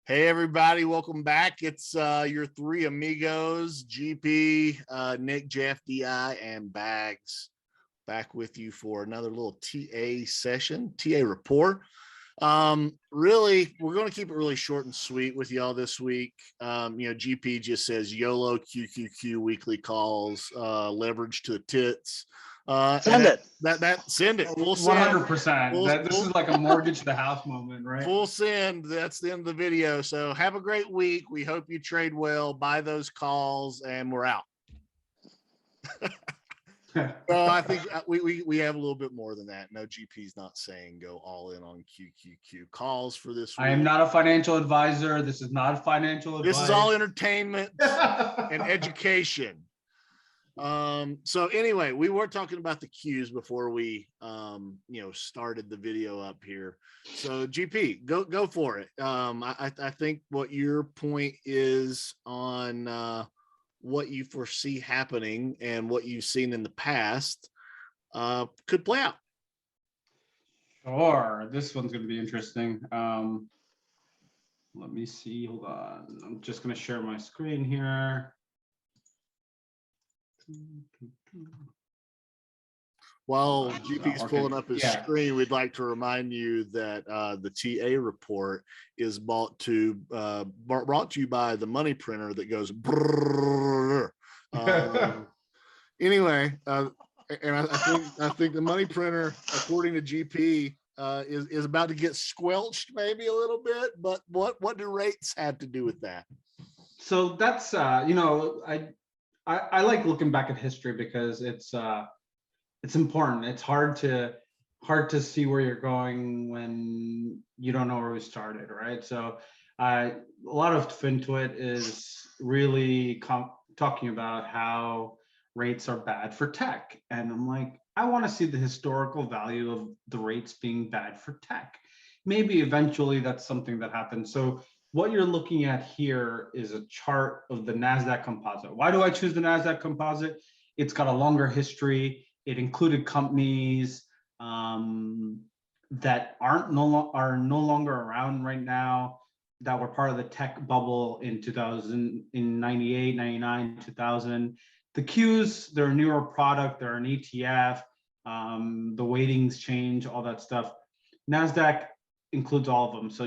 Hey everybody, welcome back. It's your three amigos, GP, Nick, Jeff, DI, and Bags, back with you for another little TA session, TA report. Really, we're going to keep it really short and sweet with y'all this week. GP just says YOLO QQQ weekly calls, leverage to the tits. Send it. Send it. We'll 100%. This is like a mortgage to the house moment, right? Full send. That's the end of the video. So have a great week. We hope you trade well, buy those calls, and we're out. Well, I think we have a little bit more than that. No, GP's not saying go all in on QQQ calls for this week. I am not a financial advisor. This is not financial advice. This is all entertainment and education. So anyway, we were talking about the Qs before we started the video up here. So GP, go for it. I think what your point is on what you foresee happening and what you've seen in the past could play out. Sure, this one's going to be interesting. Let me see. Hold on. I'm just going to share my screen here. While GP's pulling up his screen, we'd like to remind you that the TA report is brought to you by the money printer that goes brrrr. Anyway, and I think the money printer, according to GP, is about to get squelched maybe a little bit. But what do rates have to do with that? So that's I like looking back at history because it's important. It's hard to see where you're going when you don't know where we started, right? So a lot of FinTwit is really talking about how rates are bad for tech. And I'm like, I want to see the historical value of the rates being bad for tech. Maybe eventually that's something that happens. So what you're looking at here is a chart of the Nasdaq Composite. Why do I choose the Nasdaq Composite? It's got a longer history. It included companies that are no longer around right now, that were part of the tech bubble in 2000, in 98, 99, 2000. The Qs, they're a newer product, they're an ETF, the weightings change, all that stuff. Nasdaq includes all of them. So,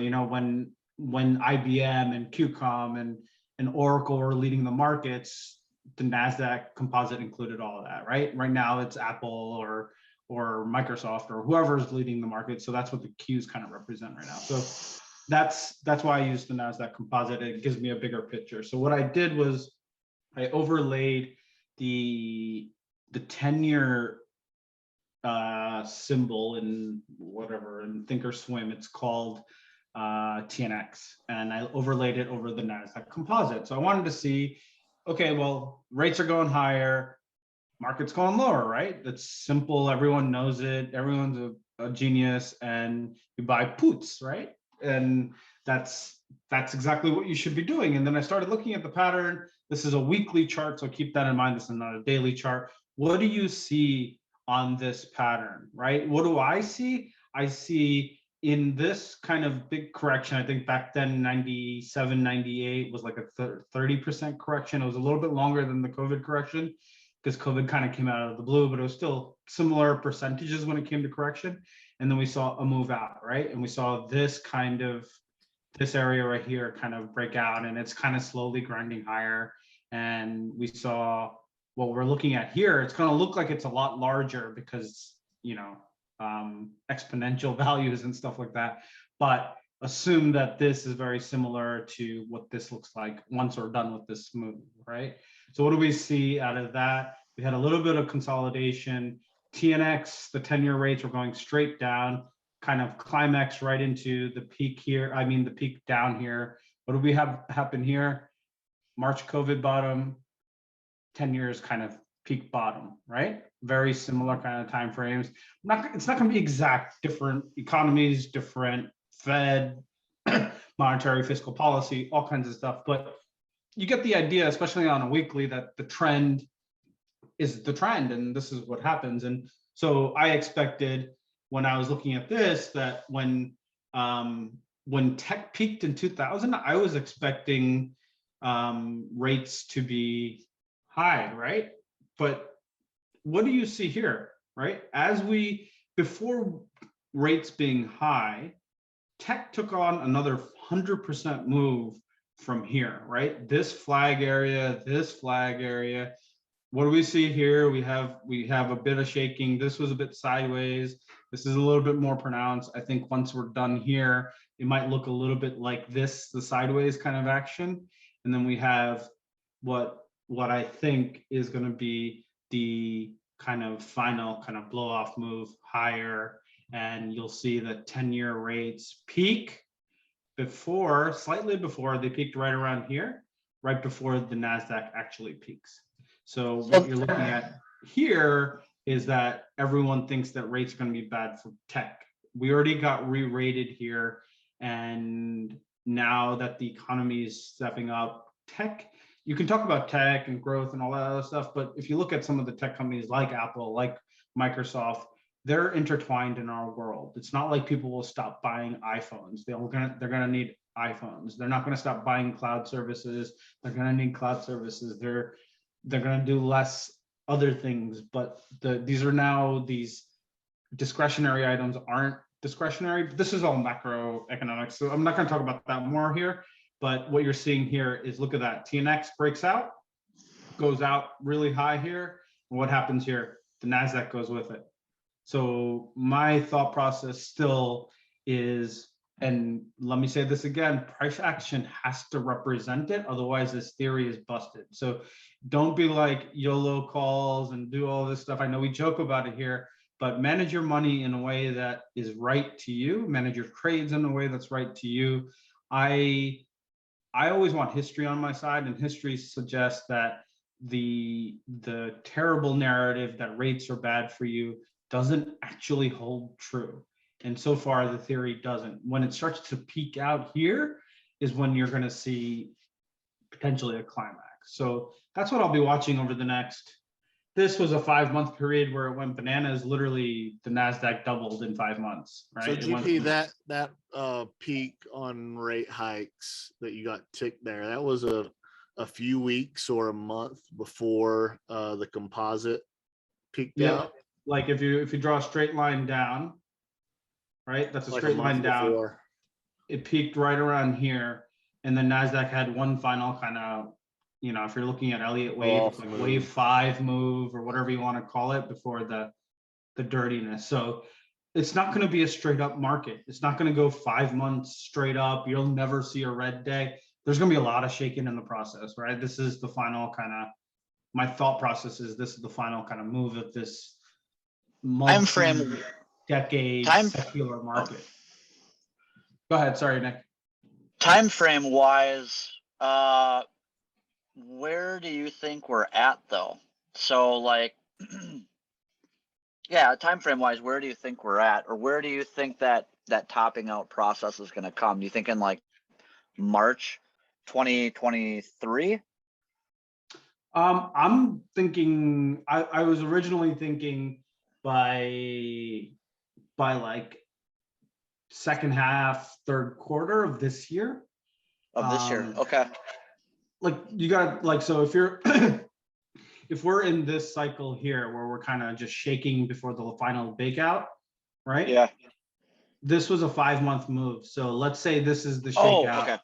when IBM and QCOM and Oracle were leading the markets, the Nasdaq Composite included all of that, right? Right now it's Apple or Microsoft or whoever's leading the market. So that's what the Qs kind of represent right now. So that's why I use the Nasdaq Composite. It gives me a bigger picture. So what I did was I overlaid the 10-year symbol in Thinkorswim. It's called TNX, and I overlaid it over the Nasdaq Composite. So I wanted to see, okay, well, rates are going higher, market's going lower, right? That's simple. Everyone knows it. Everyone's a genius, and you buy puts, right? And that's exactly what you should be doing. And then I started looking at the pattern. This is a weekly chart, so keep that in mind. This is not a daily chart. What do you see on this pattern, right? What do I see? I see in this kind of big correction, I think back then, 97, 98 was like a 30% correction. It was a little bit longer than the COVID correction because COVID kind of came out of the blue, but it was still similar percentages when it came to correction. And then we saw a move out, right? And we saw this area right here kind of break out, and it's kind of slowly grinding higher. And we saw what we're looking at here. It's going to look like it's a lot larger because, exponential values and stuff like that, but assume that this is very similar to what this looks like once we're done with this move, right? So what do we see out of that? We had a little bit of consolidation. TNX, the 10-year rates were going straight down, kind of climax right into the peak here. I mean, the peak down here. What do we have happen here? March COVID bottom, 10 years kind of peak bottom, right? Very similar kind of time frames. It's not going to be exact, different economies, different Fed, monetary fiscal policy, all kinds of stuff. But you get the idea, especially on a weekly, that the trend is the trend, and this is what happens. And so I expected when I was looking at this that when when tech peaked in 2000, I was expecting rates to be high, right? But what do you see here, right? Before rates being high, tech took on another 100% move from here, right? This flag area, this flag area. What do we see here? We have a bit of shaking. This was a bit sideways. This is a little bit more pronounced. I think once we're done here, it might look a little bit like this, the sideways kind of action. And then we have what I think is going to be the kind of final kind of blow off move higher. And you'll see the 10-year rates peak slightly before they peaked right around here, right before the Nasdaq actually peaks. So what you're looking at here is that everyone thinks that rates are going to be bad for tech. We already got re-rated here, and now that the economy is stepping up, tech, you can talk about tech and growth and all that other stuff, but if you look at some of the tech companies like Apple, like Microsoft, they're intertwined in our world. It's not like people will stop buying iPhones. They're gonna need iPhones. They're not gonna stop buying cloud services. They're gonna need cloud services. They're gonna do less other things, but these discretionary items aren't discretionary. But this is all macroeconomics, so I'm not gonna talk about that more here. But what you're seeing here is, look at that. TNX breaks out, goes out really high here. And what happens here? The Nasdaq goes with it. So my thought process still is, and let me say this again, price action has to represent it. Otherwise, this theory is busted. So don't be like YOLO calls and do all this stuff. I know we joke about it here, but manage your money in a way that is right to you. Manage your trades in a way that's right to you. I always want history on my side, and history suggests that the terrible narrative that rates are bad for you doesn't actually hold true. And so far, the theory doesn't. When it starts to peak out here is when you're going to see potentially a climax. So that's what I'll be watching over the next. This was a 5-month period where it went bananas. Literally, the Nasdaq doubled in 5 months. Right. So GP, that peak on rate hikes that you got ticked there, that was a few weeks or a month before the composite peaked out. Like if you draw a straight line down, right? That's a like straight line down. Before. It peaked right around here, and then Nasdaq had one final kind of, if you're looking at Elliott wave, it's like wave 5 move or whatever you want to call it before the dirtiness. So it's not going to be a straight up market. It's not going to go 5 months straight up. You'll never see a red day. There's going to be a lot of shaking in the process, right? This is the final kind of, my thought process is this is the final kind of move of this time frame decade secular market. Go ahead, sorry, Nick. Time frame wise, where do you think we're at though? So like, yeah, time frame wise, where do you think we're at, or where do you think that topping out process is going to come? Do you think in like March 2023? I'm thinking, I was originally thinking by like second half, third quarter of this year. Okay. Like you got like, so if you're if we're in this cycle here where we're kind of just shaking before the final bake out, right? Yeah. This was a 5-month move. So let's say this is the shakeout. Okay.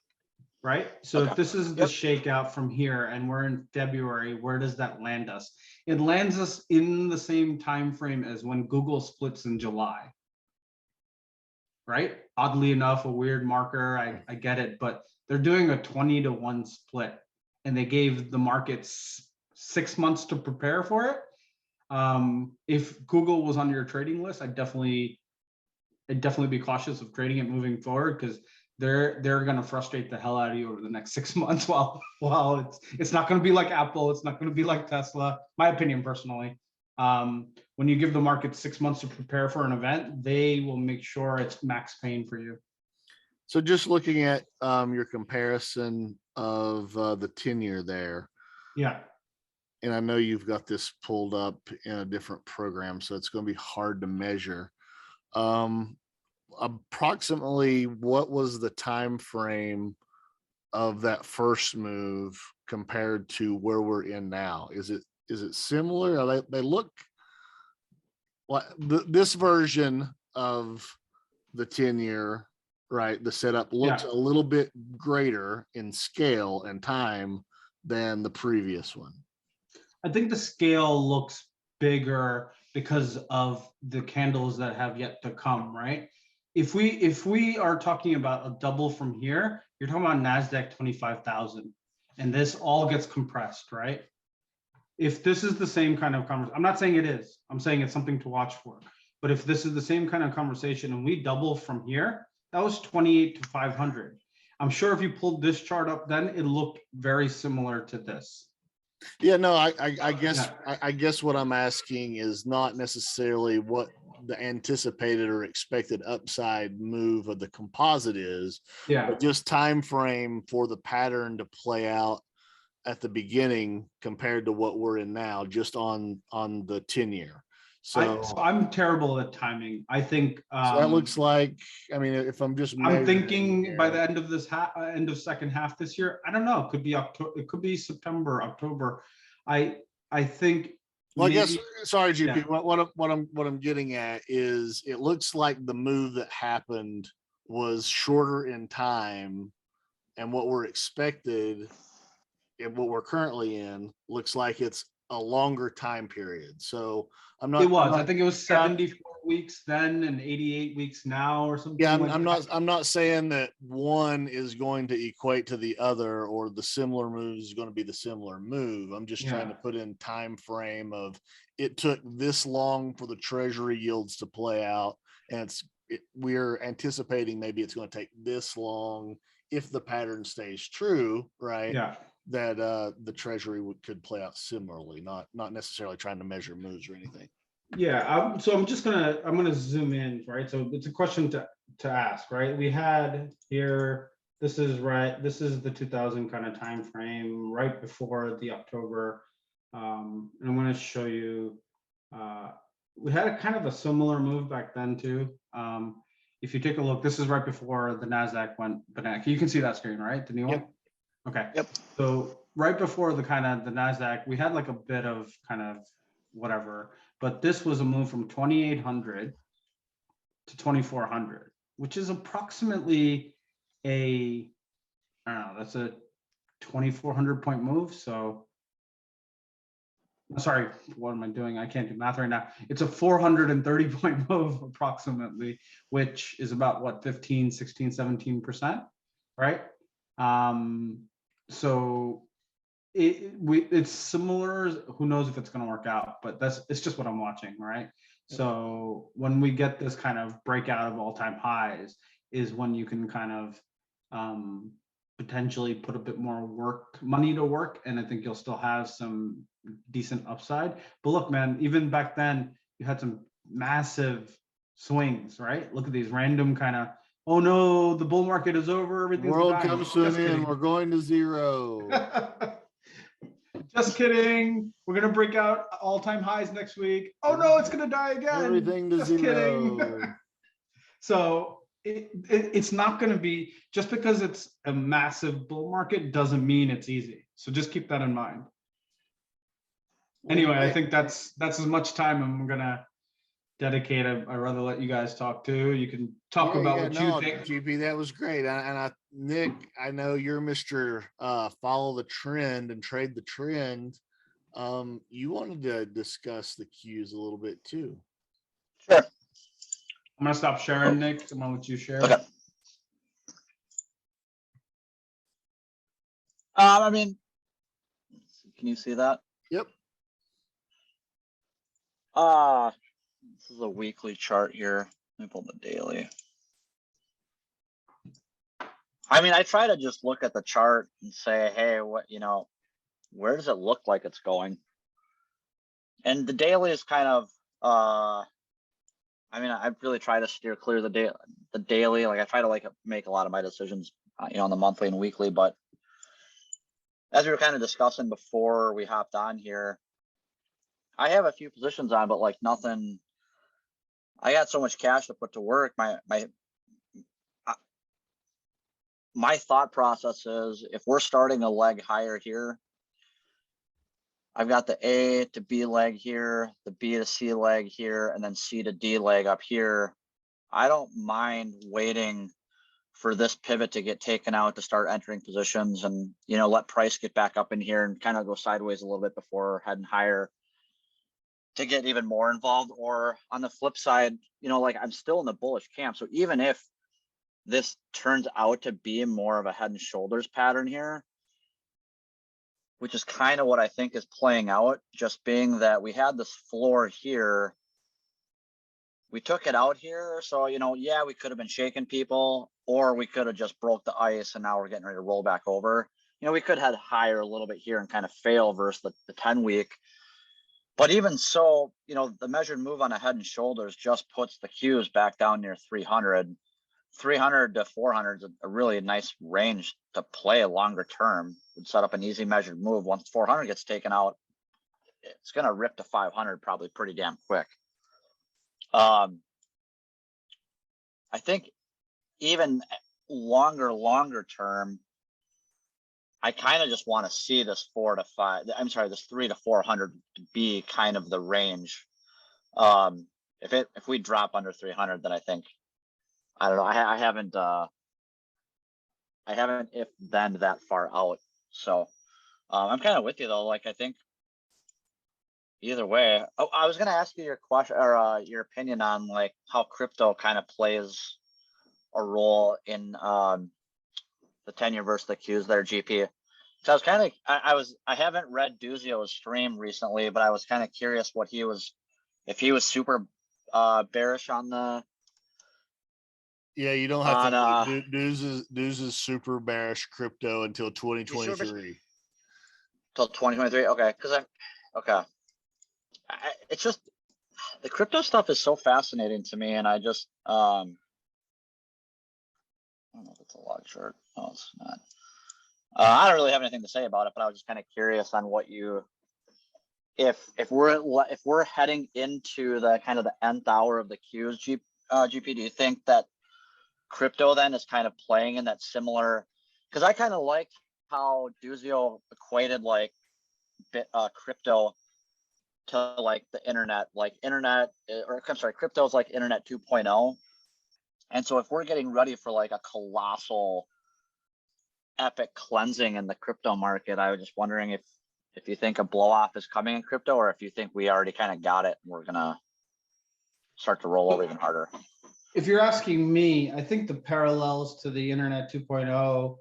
Right? So if this is the shakeout from here and we're in February, where does that land us? It lands us in the same time frame as when Google splits in July. Right? Oddly enough, a weird marker, I get it, but they're doing a 20-to-1 split, and they gave the markets 6 months to prepare for it. If Google was on your trading list, I'd definitely be cautious of trading it moving forward, because they're going to frustrate the hell out of you over the next 6 months. While it's not going to be like Apple, it's not going to be like Tesla. My opinion, personally, when you give the market 6 months to prepare for an event, they will make sure it's max pain for you. So just looking at your comparison of the 10-year there. Yeah. And I know you've got this pulled up in a different program, so it's going to be hard to measure. approximately what was the time frame of that first move compared to where we're in now? Is it similar? They look like this version of the 10-year, right? The setup looks a little bit greater in scale and time than the previous one. I think the scale looks bigger because of the candles that have yet to come, right? If we are talking about a double from here, you're talking about Nasdaq 25,000, and this all gets compressed, right? If this is the same kind of conversation, I'm not saying it is, I'm saying it's something to watch for. But if this is the same kind of conversation and we double from here, that was 28 to 500. I'm sure if you pulled this chart up, then it looked very similar to this. Yeah, no, I guess what I'm asking is not necessarily what the anticipated or expected upside move of the composite is, but just time frame for the pattern to play out at the beginning compared to what we're in now, just on the 10-year. So I'm terrible at timing. I think so that looks like, I mean, if I'm thinking here, by the end of this end of second half this year, I don't know, it could be October, it could be September, October. I think, well, maybe, I guess, sorry, GP, what I'm getting at is it looks like the move that happened was shorter in time, and what we're expected and what we're currently in looks like it's a longer time period. So I think it was 74 weeks then and 88 weeks now or something. Yeah, I'm not saying that one is going to equate to the other or the similar move is going to be the similar move. I'm just trying to put in time frame of it took this long for the treasury yields to play out, and we're anticipating maybe it's going to take this long if the pattern stays true, right? Yeah. That the treasury could play out similarly, not necessarily trying to measure moves or anything. Yeah, so I'm gonna zoom in, right? So it's a question to ask, right? We had here, this is the 2000 kind of time frame right before the October, and I'm going to show you. We had a kind of a similar move back then too. If you take a look, this is right before the Nasdaq went banana. You can see that screen, right? The new one. Okay. Yep. So right before the Nasdaq, we had like a bit of kind of whatever, but this was a move from 2,800 to 2,400, which is approximately I don't know, that's a 2,400 point move. So sorry, what am I doing? I can't do math right now. It's a 430 point move approximately, which is about what, 15, 16, 17%, right? So it's similar. Who knows if it's going to work out, but it's just what I'm watching, right? So when we get this kind of breakout of all-time highs is when you can kind of potentially put a bit more money to work, and I think you'll still have some decent upside. But look, man, even back then you had some massive swings, right? Look at these random kind of, oh no, the bull market is over, everything's world dying. comes to an end, we're going to zero. Just kidding. We're gonna break out all-time highs next week. Oh no, it's gonna die again. Everything to just zero. Kidding. So it's not gonna be, just because it's a massive bull market doesn't mean it's easy. So just keep that in mind. Anyway, I think that's as much time I'm gonna dedicate. I'd rather let you guys talk too. You can talk about what you think. GP, that was great. Nick, I know you're Mr. Follow the trend and trade the trend. You wanted to discuss the Qs a little bit too. Sure. I'm gonna stop sharing, Nick. I'm gonna let you share. Okay. I mean, can you see that? Yep. This is a weekly chart here. Let me pull the daily. I mean, I try to just look at the chart and say, hey, where does it look like it's going? And the daily is kind of, I mean, I really try to steer clear of the daily. Like I try to make a lot of my decisions, on the monthly and weekly. But as we were kind of discussing before we hopped on here, I have a few positions on, but nothing. I got so much cash to put to work. My my thought process is if we're starting a leg higher here, I've got the A to B leg here, the B to C leg here, and then C to D leg up here. I don't mind waiting for this pivot to get taken out to start entering positions and, you know, let price get back up in here and kind of go sideways a little bit before heading higher to get even more involved. Or on the flip side, you know, like I'm still in the bullish camp. So even if this turns out to be more of a head and shoulders pattern here, which is kind of what I think is playing out, just being that we had this floor here. We took it out here. So, you know, yeah, we could have been shaking people, or we could have just broke the ice and now we're getting ready to roll back over. You know, we could head higher a little bit here and kind of fail versus the 10 week. But even so, you know, the measured move on a head and shoulders just puts the Qs back down near 300. 300 to 400 is a really nice range to play longer term. Would set up an easy measured move. Once 400 gets taken out, it's going to rip to 500 probably pretty damn quick. I think even longer term, I kind of just want to see this 3 to 400 to be kind of the range. If we drop under 300, then I think, I don't know. I haven't if then that far out. So I'm kind of with you though. Like I think either way. Oh, I was gonna ask you your question or your opinion on like how crypto kind of plays a role in the 10-year versus the Qs there, GP. So I was kind of I haven't read Duzio's stream recently, but I was kind of curious if he was super bearish on the. Yeah, you don't have to. News is super bearish crypto until 2023. Till 2023, okay. It's just the crypto stuff is so fascinating to me, and I just I don't know if it's a log chart. No, it's not. I don't really have anything to say about it, but I was just kind of curious on what you, if we're heading into the kind of the nth hour of the Qs, GP, do you think that crypto then is kind of playing in that similar? Because I kind of like how Duzio equated like crypto to like the internet, crypto is like internet 2.0. And so if we're getting ready for like a colossal epic cleansing in the crypto market, I was just wondering if you think a blow off is coming in crypto, or if you think we already kind of got it and we're gonna start to roll over even harder. If you're asking me, I think the parallels to the internet 2.0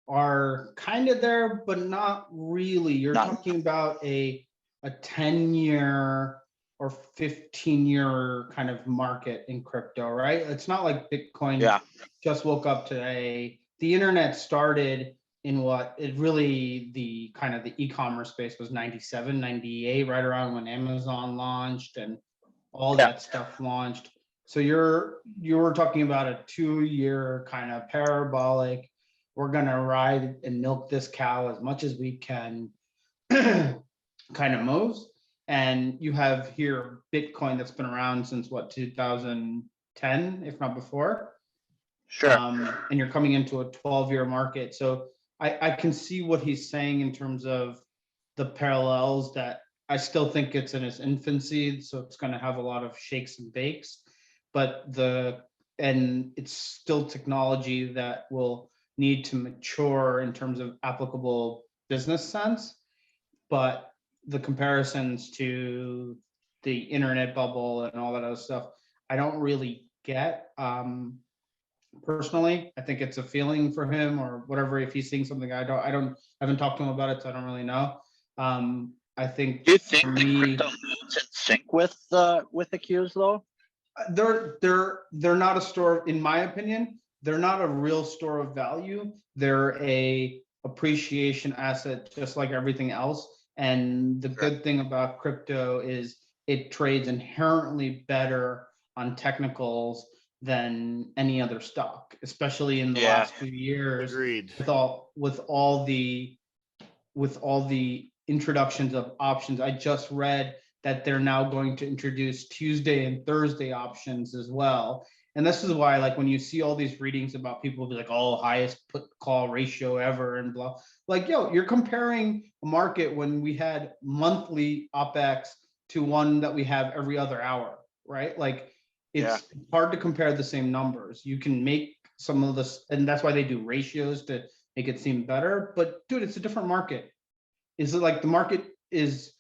are kind of there, but not really. You're talking about a 10-year or 15-year kind of market in crypto, right? It's not like Bitcoin just woke up today. The internet started in the kind of the e-commerce space was 97, 98, right around when Amazon launched and all that stuff launched. So you're talking about a 2-year kind of parabolic, we're gonna ride and milk this cow as much as we can kind of moves. And you have here Bitcoin that's been around since what, 2010, if not before. Sure. And you're coming into a 12-year market. So I can see what he's saying in terms of the parallels, that I still think it's in its infancy. So it's going to have a lot of shakes and bakes, but it's still technology that will need to mature in terms of applicable business sense. But the comparisons to the internet bubble and all that other stuff, I don't really get. Personally, I think it's a feeling for him or whatever. If he's seeing something, I haven't talked to him about it, so I don't really know. I think. Do you think the crypto moves in sync with the Qs though? They're not a store, in my opinion. They're not a real store of value. They're a appreciation asset, just like everything else. And the good thing about crypto is it trades inherently better on technicals than any other stock, especially in the last few years. Agreed. With all the introductions of options. I just read that they're now going to introduce Tuesday and Thursday options as well. And this is why, like, when you see all these readings about people be like, oh, highest put call ratio ever and blah, like, yo, you're comparing a market when we had monthly OPEX to one that we have every other hour, right? Like, it's hard to compare the same numbers. You can make some of this, and that's why they do ratios to make it seem better. But dude, it's a different market. Is it like the market is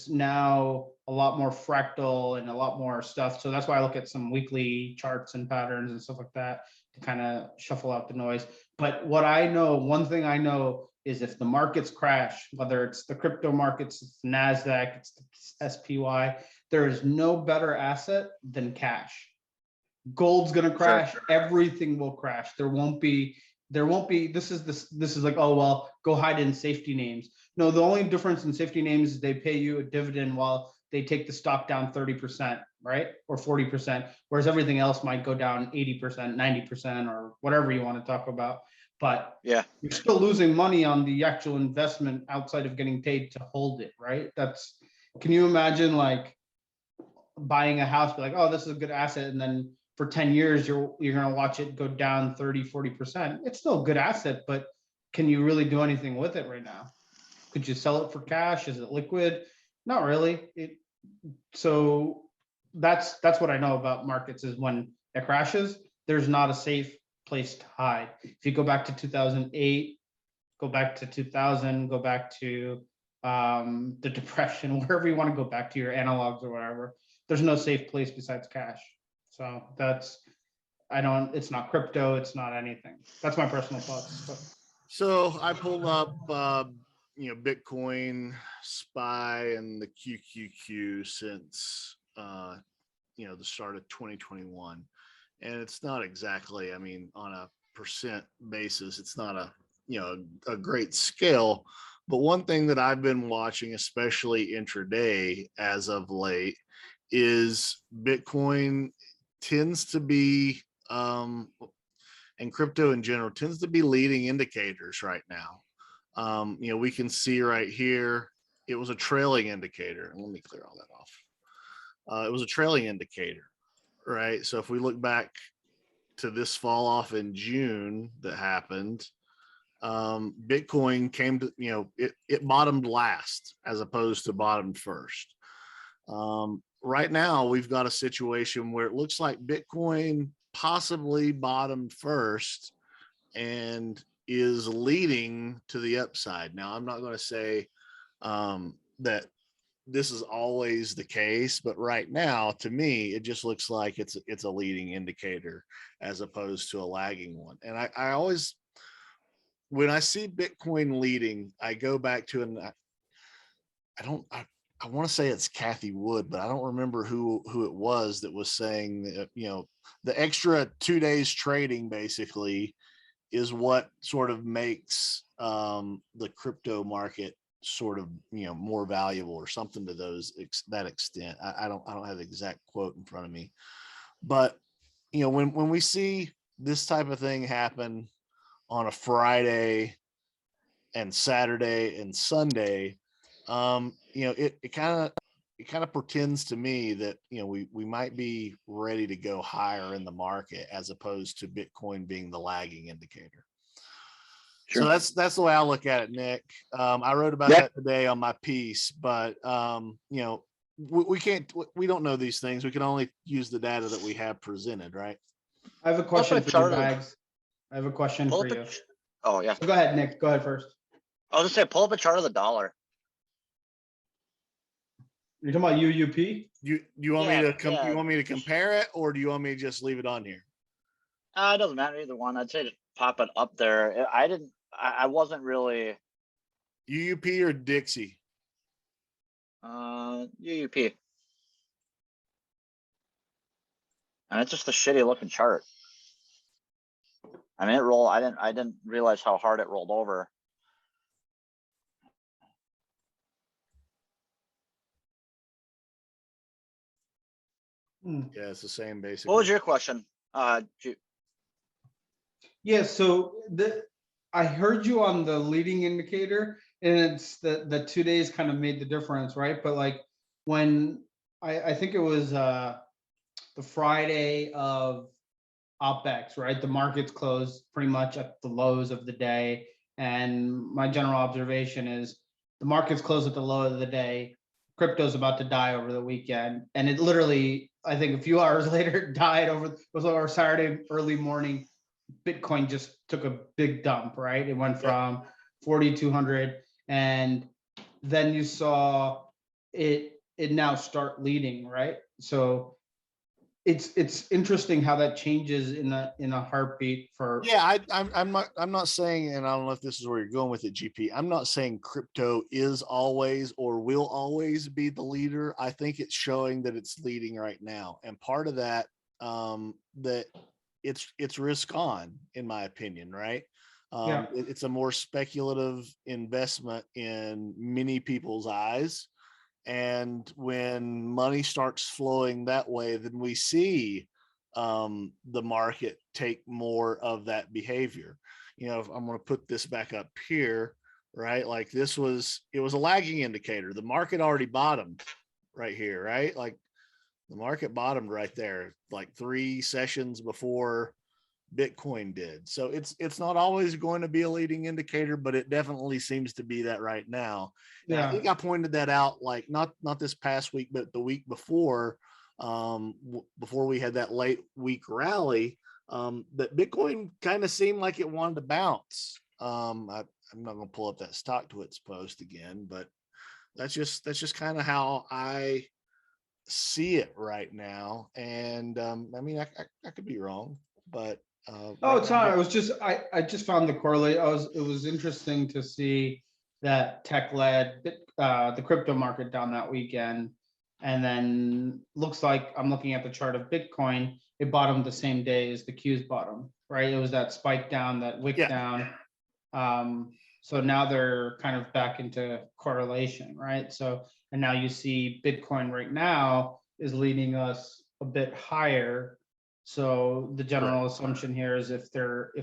now a lot more fractal and a lot more stuff. So that's why I look at some weekly charts and patterns and stuff like that to kind of shuffle out the noise. But what I know, one thing I know is if the markets crash, whether it's the crypto markets, it's the Nasdaq, it's the SPY, there is no better asset than cash. Gold's going to crash. Sure. Everything will crash. There won't be, this is like, oh, well, go hide in safety names. No, the only difference in safety names is they pay you a dividend while they take the stock down 30%, right? Or 40%, whereas everything else might go down 80%, 90%, or whatever you want to talk about. But yeah, you're still losing money on the actual investment outside of getting paid to hold it, right? That's, can you imagine like buying a house, be like, oh, this is a good asset, and then for 10 years, you're going to watch it go down 30, 40%. It's still a good asset, but can you really do anything with it right now? Could you sell it for cash? Is it liquid? Not really. So that's what I know about markets is when it crashes, there's not a safe place to hide. If you go back to 2008, go back to 2000, go back to the Depression, wherever you want to go back to your analogs or whatever, there's no safe place besides cash. So that's, it's not crypto, it's not anything. That's my personal thoughts. So I pulled up, Bitcoin, SPY, and the QQQ since, the start of 2021. And it's not exactly, I mean, on a percent basis, it's not a great scale. But one thing that I've been watching, especially intraday as of late, is Bitcoin tends to be, and crypto in general tends to be leading indicators right now. We can see right here, it was a trailing indicator. Let me clear all that off. It was a trailing indicator, right? So if we look back to this fall off in June that happened, Bitcoin came to, it bottomed last as opposed to bottomed first. Right now, we've got a situation where it looks like Bitcoin possibly bottomed first and is leading to the upside. Now, I'm not going to say that this is always the case, but right now, to me, it just looks like it's a leading indicator as opposed to a lagging one. And I always, when I see Bitcoin leading, I go back to, and I want to say it's Kathy Wood, but I don't remember who it was that was saying that, the extra 2 days trading basically is what sort of makes the crypto market sort of, more valuable or something to that extent. I don't have the exact quote in front of me, but when we see this type of thing happen on a Friday and Saturday and Sunday, it kind of portends to me that, we might be ready to go higher in the market as opposed to Bitcoin being the lagging indicator. Sure. So that's the way I look at it, Nick. I wrote about that today on my piece, but we don't know these things. We can only use the data that we have presented, right? I have a question for you, Bags. I have a question for you. Oh yeah. Go ahead, Nick. Go ahead first. I was just saying, pull up a chart of the dollar. You're talking about UUP? You want me to compare it, or do you want me to just leave it on here? It doesn't matter either one. I'd say just pop it up there. I wasn't really UUP or Dixie. UUP. And it's just a shitty looking chart. I mean, it rolled. I didn't realize how hard it rolled over. Yeah, it's the same basically. What was your question? Yeah, so I heard you on the leading indicator, and it's the 2 days kind of made the difference, right? But like when I think it was the Friday of OPEX, right? The market's closed pretty much at the lows of the day. And my general observation is the market's closed at the low of the day. Crypto's about to die over the weekend. And it literally, I think a few hours later, died was over Saturday early morning. Bitcoin just took a big dump, right? It went from 4,200, and then you saw it now start leading, right? So it's interesting how that changes in a heartbeat for. Yeah, I'm not saying, and I don't know if this is where you're going with it, GP. I'm not saying crypto is always or will always be the leader. I think it's showing that it's leading right now, and part of that that it's risk on, in my opinion, right? It's a more speculative investment in many people's eyes. And when money starts flowing that way, then we see the market take more of that behavior. You know, if I'm going to put this back up here, right? Like it was a lagging indicator. The market already bottomed right here, right? Like the market bottomed right there, like 3 sessions before Bitcoin did. So it's not always going to be a leading indicator, but it definitely seems to be that right now. And I think I pointed that out, like not this past week, but the week before, before we had that late week rally, that Bitcoin kind of seemed like it wanted to bounce. I'm not going to pull up that StockTwits post again, but that's just kind of how I see it right now. And I mean, I could be wrong, but Oh, it's not. It was just I just found the correlate. It was interesting to see that tech led the crypto market down that weekend, and then looks like I'm looking at the chart of Bitcoin. It bottomed the same day as the Q's bottom, right? It was that spike down, that wick down. So now they're kind of back into correlation, right? So and now you see Bitcoin right now is leading us a bit higher. So the general assumption here is if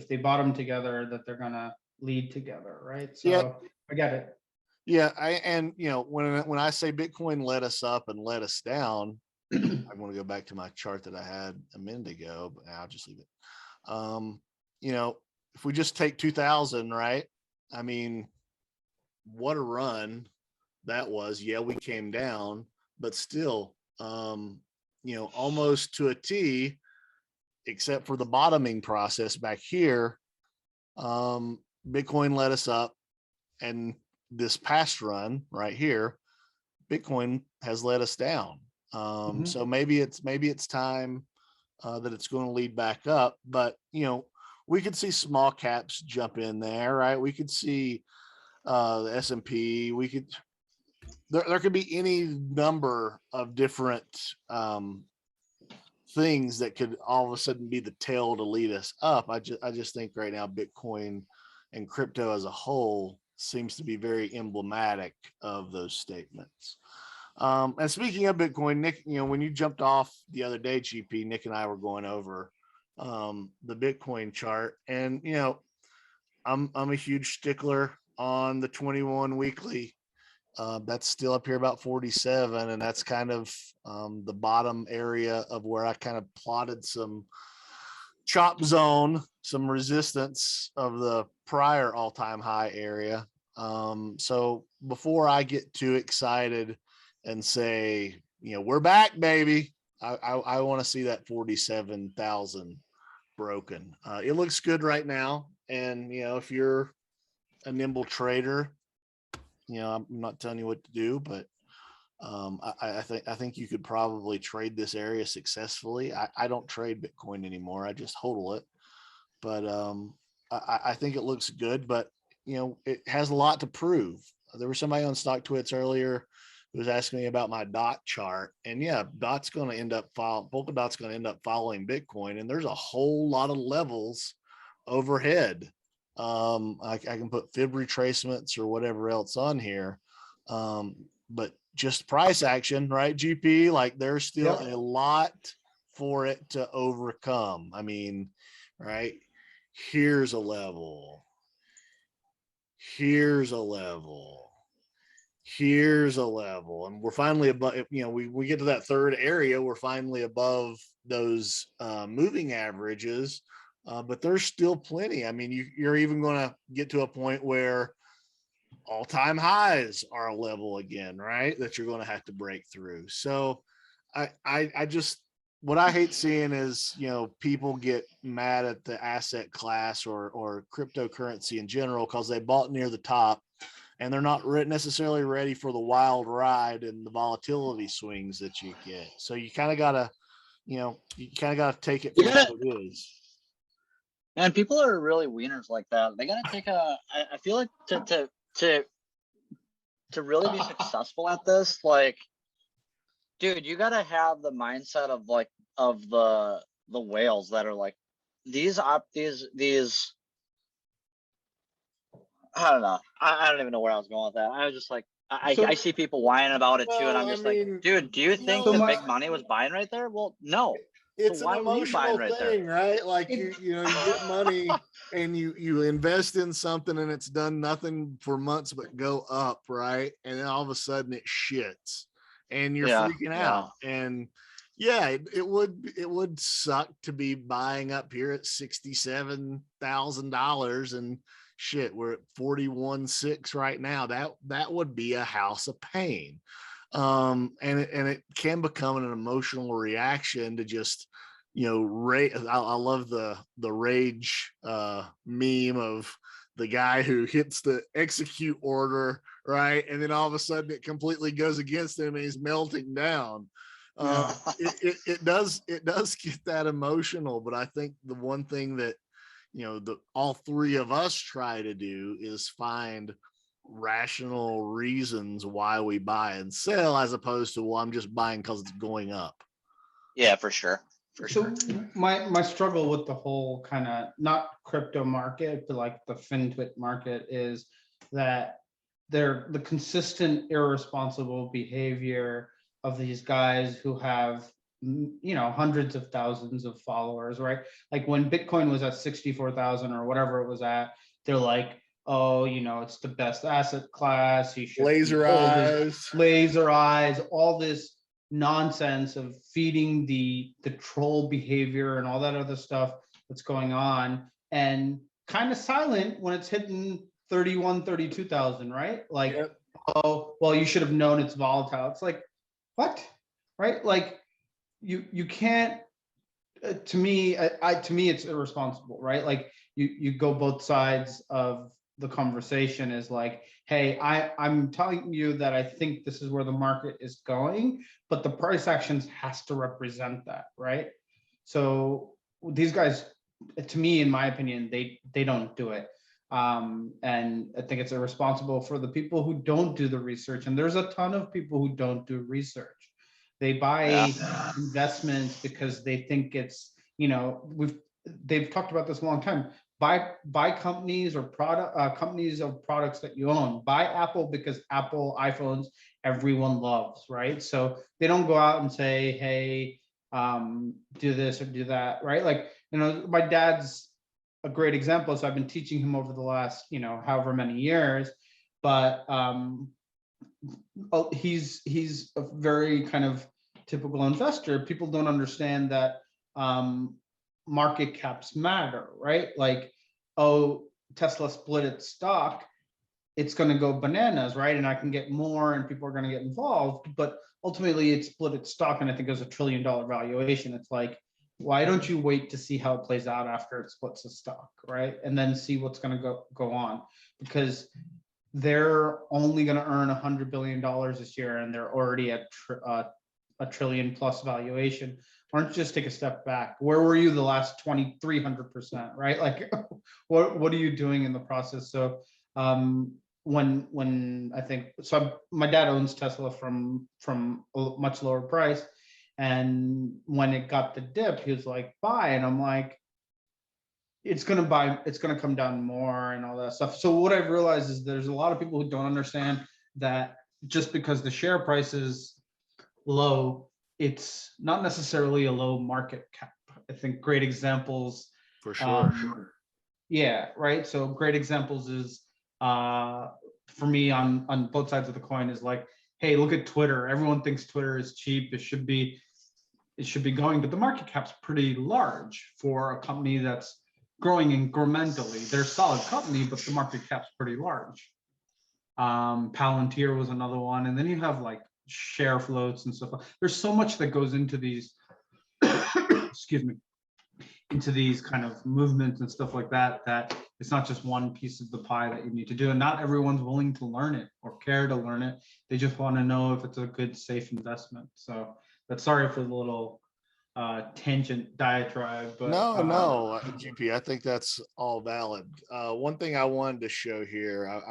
they bottom together, that they're gonna lead together, right? So I get it. Yeah, and you know, when I say Bitcoin led us up and led us down, I want to go back to my chart that I had a minute ago, but I'll just leave it. You know, if we just take 2000, right? I mean, what a run that was. Yeah, we came down, but still, you know, almost to a T, except for the bottoming process back here. Bitcoin led us up, and this past run right here, Bitcoin has led us down. So maybe it's time that it's going to lead back up. But you know, we could see small caps jump in there, right? We could see the S&P. We could there could be any number of different things that could all of a sudden be the tail to lead us up. I just think right now Bitcoin and crypto as a whole seems to be very emblematic of those statements. And speaking of Bitcoin, Nick, you know, when you jumped off the other day, GP, Nick and I were going over the Bitcoin chart, and you know, I'm a huge stickler on the 21 weekly. That's still up here about 47, and that's kind of the bottom area of where I kind of plotted some chop zone, some resistance of the prior all-time high area. So before I get too excited and say, you know, we're back, baby, I want to see that 47,000 broken. It looks good right now, and you know, if you're a nimble trader, you know, I'm not telling you what to do, but I think you could probably trade this area successfully. I don't trade Bitcoin anymore. I just hodl it. But I think it looks good, but you know, it has a lot to prove. There was somebody on StockTwits earlier who was asking me about my dot chart, and yeah, Polkadot's going to end up following Bitcoin, and there's a whole lot of levels overhead. I can put fib retracements or whatever else on here, but just price action, right? GP, like there's still a lot for it to overcome. I mean, right, here's a level, here's a level, and we're finally above, you know, we get to that third area, we're finally above those moving averages, but there's still plenty. I mean, you're even going to get to a point where all-time highs are a level again, right, that you're going to have to break through. So I just, what I hate seeing is, you know, people get mad at the asset class or cryptocurrency in general because they bought near the top and they're not necessarily ready for the wild ride and the volatility swings that you get. So you kind of gotta, you know, you kind of gotta take it for what it is. And people are really wieners like that. They gotta take a. I feel like to really be successful at this, like, dude, you gotta have the mindset of like of the whales that are like these. I don't know. I don't even know where I was going with that. I was just like, I see people whining about it too, and I'm just like, dude, do you think the big money was buying right there? Well, no. It's so why an emotional right thing, there? Right? Like you know, you get money and you invest in something and it's done nothing for months but go up, right? And then all of a sudden it shits and you're freaking out. And yeah, it would suck to be buying up here at $67,000 and shit, we're at 41.6 right now. That would be a house of pain. And it can become an emotional reaction to just, you know, I love the rage meme of the guy who hits the execute order, right, and then all of a sudden it completely goes against him and he's melting down. It does get that emotional, but I think the one thing that, you know, all three of us try to do is find rational reasons why we buy and sell, as opposed to, well, I'm just buying because it's going up. Yeah, for sure. My struggle with the whole kind of not crypto market, but like the fintech market, is that the consistent irresponsible behavior of these guys who have, you know, hundreds of thousands of followers, right? Like when Bitcoin was at 64,000 or whatever it was at, they're like, oh, you know, it's the best asset class. You should laser eyes, all this nonsense of feeding the troll behavior and all that other stuff that's going on, and kind of silent when it's hitting 31, 32,000, right? Like, yep. Oh, well, you should have known it's volatile. It's like, what? Right? Like, you can't, to me, it's irresponsible, right? Like you go both sides of the conversation is like, hey, I'm telling you that I think this is where the market is going, but the price actions has to represent that, right? So these guys, to me, in my opinion, they don't do it. And I think it's irresponsible for the people who don't do the research. And there's a ton of people who don't do research. They buy investments because they think it's, you know, they've talked about this a long time. Buy companies or companies of products that you own. Buy Apple because Apple iPhones everyone loves, right? So they don't go out and say, hey, do this or do that, right? Like, you know, my dad's a great example. So I've been teaching him over the last, you know, however many years, but he's a very kind of typical investor. People don't understand that market caps matter, right? Like, oh, Tesla split its stock, it's going to go bananas, right? And I can get more and people are going to get involved, but ultimately it split its stock and I think it was $1 trillion valuation. It's like, why don't you wait to see how it plays out after it splits the stock, right? And then see what's going to go on, because they're only going to earn $100 billion this year and they're already at a trillion plus valuation. Why don't you just take a step back? Where were you the last 300%, right? Like, what are you doing in the process? So when I think, so my dad owns Tesla from a much lower price, and when it got the dip, he was like, buy, and I'm like, it's going to come down more and all that stuff. So what I've realized is there's a lot of people who don't understand that just because the share price is low, it's not necessarily a low market cap. I think great examples. For sure. Yeah, right. So great examples is for me on both sides of the coin is like, hey, look at Twitter. Everyone thinks Twitter is cheap. It should be going, but the market cap's pretty large for a company that's growing incrementally. They're a solid company, but the market cap's pretty large. Palantir was another one, and then you have like share floats and stuff. There's so much that goes into these excuse me, into these kind of movements and stuff like that, that it's not just one piece of the pie that you need to do, and not everyone's willing to learn it or care to learn it. They just want to know if it's a good, safe investment. So that's, sorry for the little tangent diatribe, but no, GP, I think that's all valid. One thing I wanted to show here,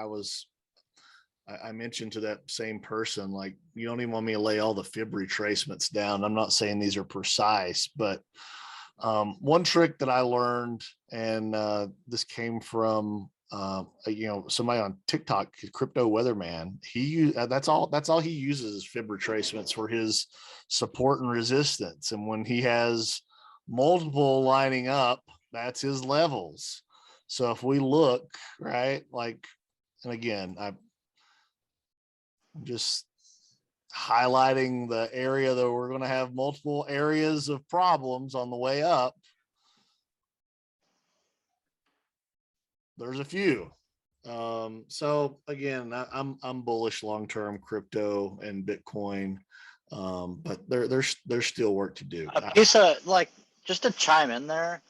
I mentioned to that same person, like, you don't even want me to lay all the fib retracements down. I'm not saying these are precise, but one trick that I learned, and this came from somebody on TikTok, Crypto Weatherman. That's all he uses is fib retracements for his support and resistance, and when he has multiple lining up, that's his levels. So if we look right, like, and again, I'm just highlighting the area that we're going to have multiple areas of problems on the way up. There's a few. So again, I'm bullish long-term crypto and Bitcoin, but there's still work to do. A piece of, like, just to chime in there,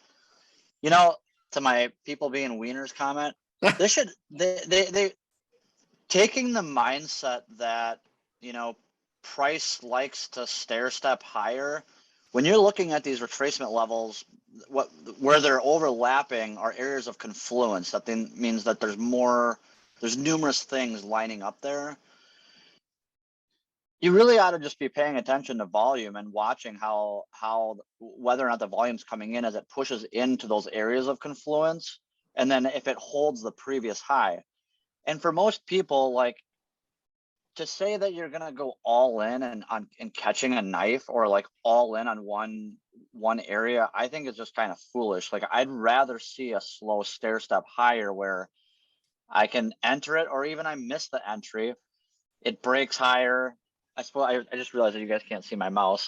to my people being wieners comment, they taking the mindset that, price likes to stair step higher. When you're looking at these retracement levels, where they're overlapping are areas of confluence. That then means that there's numerous things lining up there. You really ought to just be paying attention to volume and watching how whether or not the volume's coming in as it pushes into those areas of confluence, and then if it holds the previous high. And for most people, like, to say that you're gonna go all in and catching a knife, or like all in on one area, I think is just kind of foolish. Like, I'd rather see a slow stair step higher where I can enter it, or even I miss the entry, it breaks higher. I suppose I just realized that you guys can't see my mouse.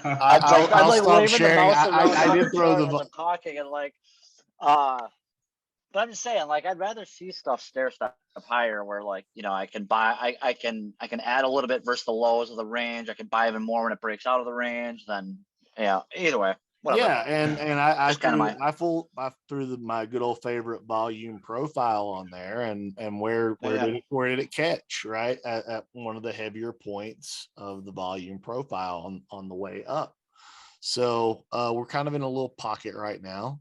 I'll stop sharing. I did throw the. I'm talking, and like, but I'm just saying, like, I'd rather see stuff stair step higher where, like, I can buy, I can add a little bit versus the lows of the range. I can buy even more when it breaks out of the range. Then, either way, whatever. Yeah, and I threw my good old favorite volume profile on there, and where did it catch, right at one of the heavier points of the volume profile on the way up. So we're kind of in a little pocket right now.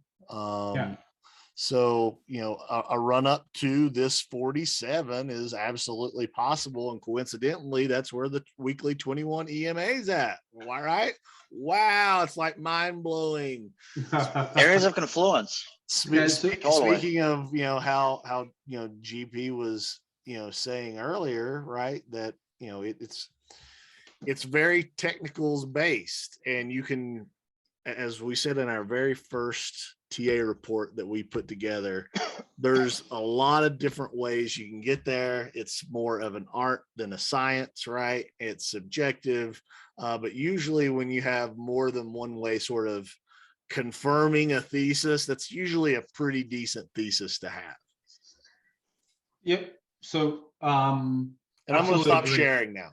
So, a run up to this 47 is absolutely possible. And coincidentally, that's where the weekly 21 EMA is at. All right. Wow. It's like mind blowing. Areas of confluence. Speaking of, how GP was, saying earlier, right, that, it's very technicals based, and you can, as we said in our very first TA report that we put together, there's a lot of different ways you can get there. It's more of an art than a science, right? It's subjective, but usually when you have more than one way sort of confirming a thesis, that's usually a pretty decent thesis to have. Yep. So and I'm going to stop sharing now.